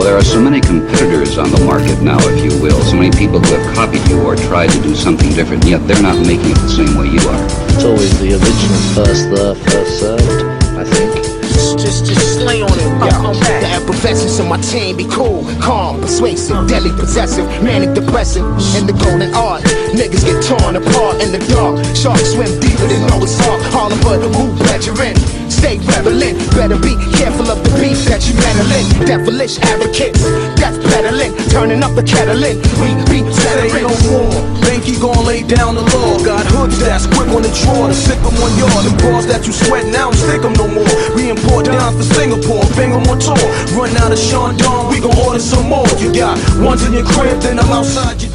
Well, there are so many competitors on the market now, if you will. So many people who have copied you or tried to do something different, yet they're not making it the same way you are. It's always the original first there, first served, I think. Just slay on it, yo. The effervescence of my team be cool, calm, persuasive, deadly possessive, manic depressive. In the golden art, niggas get torn apart in the dark. Sharks swim deeper than Noah's Ark. Harlem Hood, move pleasuring. Stay relevant, better be careful of the beef that you meddling. Devilish advocates, death peddling, turning up the kettle in. We be Say no more, Banky gon' lay down the law. Got hoods that's quick on the draw to sick 'em on yard. The bras that you sweat now, stick 'em no more. We import down for Singapore, bang 'em on tour. Run out of Sean Don, we gon' order some more. You got ones in your crib, then I'm outside your